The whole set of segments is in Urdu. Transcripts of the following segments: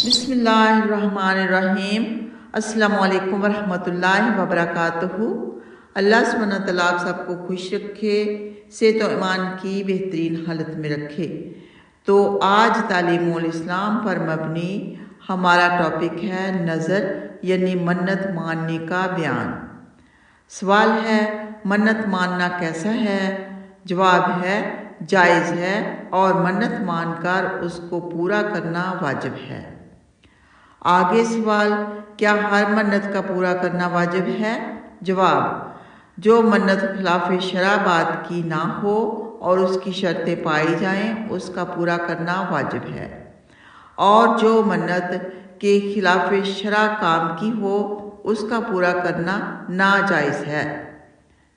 بسم اللہ الرحمن الرحیم۔ السلام علیکم ورحمۃ اللہ وبرکاتہ۔ اللہ سبحانہ تعالیٰ آپ سب کو خوش رکھے، صحت و ایمان کی بہترین حالت میں رکھے۔ تو آج تعلیم الاسلام پر مبنی ہمارا ٹاپک ہے نظر یعنی منت ماننے کا بیان۔ سوال ہے منت ماننا کیسا ہے؟ جواب ہے جائز ہے اور منت مان کر اس کو پورا کرنا واجب ہے۔ آگے سوال، کیا ہر منت کا پورا کرنا واجب ہے؟ جواب، جو منت خلاف شرع بات کی نہ ہو اور اس کی شرطیں پائی جائیں اس کا پورا کرنا واجب ہے، اور جو منت کے خلاف شرع کام کی ہو اس کا پورا کرنا ناجائز ہے،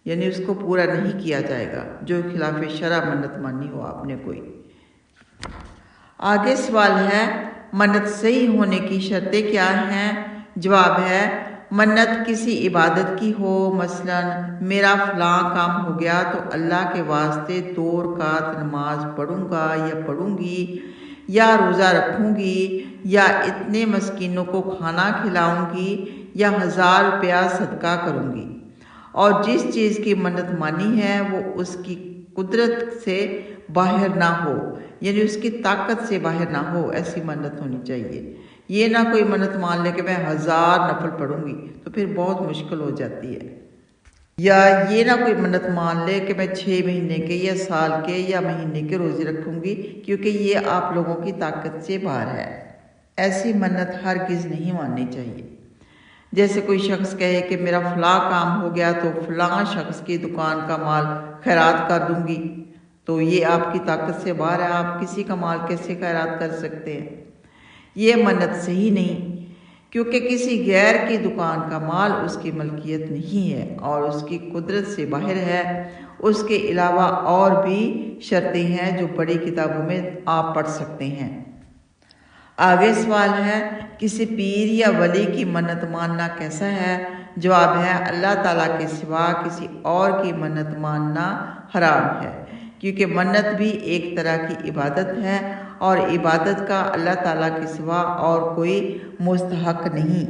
یعنی اس کو پورا نہیں کیا جائے گا جو خلاف شرع منت مانی ہو آپ نے کوئی۔ آگے سوال ہے منت صحیح ہونے کی شرطیں کیا ہیں؟ جواب ہے منت کسی عبادت کی ہو، مثلا میرا فلاں کام ہو گیا تو اللہ کے واسطے 2 رکعت نماز پڑھوں گا یا پڑھوں گی، یا روزہ رکھوں گی، یا اتنے مسکینوں کو کھانا کھلاؤں گی، یا 1000 روپیہ صدقہ کروں گی، اور جس چیز کی منت مانی ہے وہ اس کی قدرت سے باہر نہ ہو، یعنی اس کی طاقت سے باہر نہ ہو، ایسی منت ہونی چاہیے۔ یہ نہ کوئی منت مان لے کہ میں 1000 نفل پڑھوں گی تو پھر بہت مشکل ہو جاتی ہے، یا یہ نہ کوئی منت مان لے کہ میں 6 مہینے کے یا سال کے یا مہینے کے روزے رکھوں گی، کیونکہ یہ آپ لوگوں کی طاقت سے باہر ہے۔ ایسی منت ہرگز نہیں ماننی چاہیے۔ جیسے کوئی شخص کہے کہ میرا فلاں کام ہو گیا تو فلاں شخص کی دکان کا مال خیرات کر دوں گی، تو یہ آپ کی طاقت سے باہر ہے، آپ کسی کا مال کیسے خیرات کر سکتے ہیں؟ یہ منت صحیح نہیں، کیونکہ کسی غیر کی دکان کا مال اس کی ملکیت نہیں ہے اور اس کی قدرت سے باہر ہے۔ اس کے علاوہ اور بھی شرطیں ہیں جو بڑی کتابوں میں آپ پڑھ سکتے ہیں۔ آگے سوال ہے کسی پیر یا ولی کی منت ماننا کیسا ہے؟ جواب ہے اللہ تعالیٰ کے سوا کسی اور کی منت ماننا حرام ہے، کیونکہ منت بھی ایک طرح کی عبادت ہے اور عبادت کا اللہ تعالیٰ کے سوا اور کوئی مستحق نہیں۔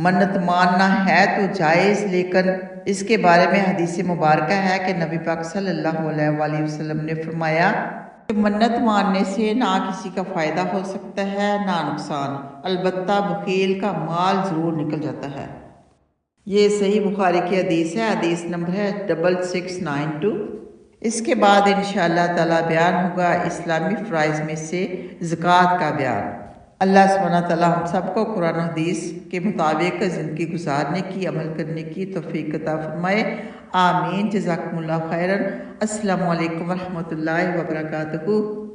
منت ماننا ہے تو جائز، لیکن اس کے بارے میں حدیث مبارکہ ہے کہ نبی پاک صلی اللہ علیہ وآلہ وسلم نے فرمایا کہ منت ماننے سے نہ کسی کا فائدہ ہو سکتا ہے نہ نقصان، البتہ بخیل کا مال ضرور نکل جاتا ہے۔ یہ صحیح بخاری کی حدیث ہے، حدیث نمبر ہے 6692۔ اس کے بعد انشاءاللہ تعالیٰ بیان ہوگا اسلامی فرائض میں سے زکوٰۃ کا بیان۔ اللہ سبحانہ تعالیٰ ہم سب کو قرآن و حدیث کے مطابق زندگی گزارنے کی، عمل کرنے کی توفیق عطا فرمائے، آمین۔ جزاکم اللہ خیرا۔ السلام علیکم ورحمۃ اللہ وبرکاتہ۔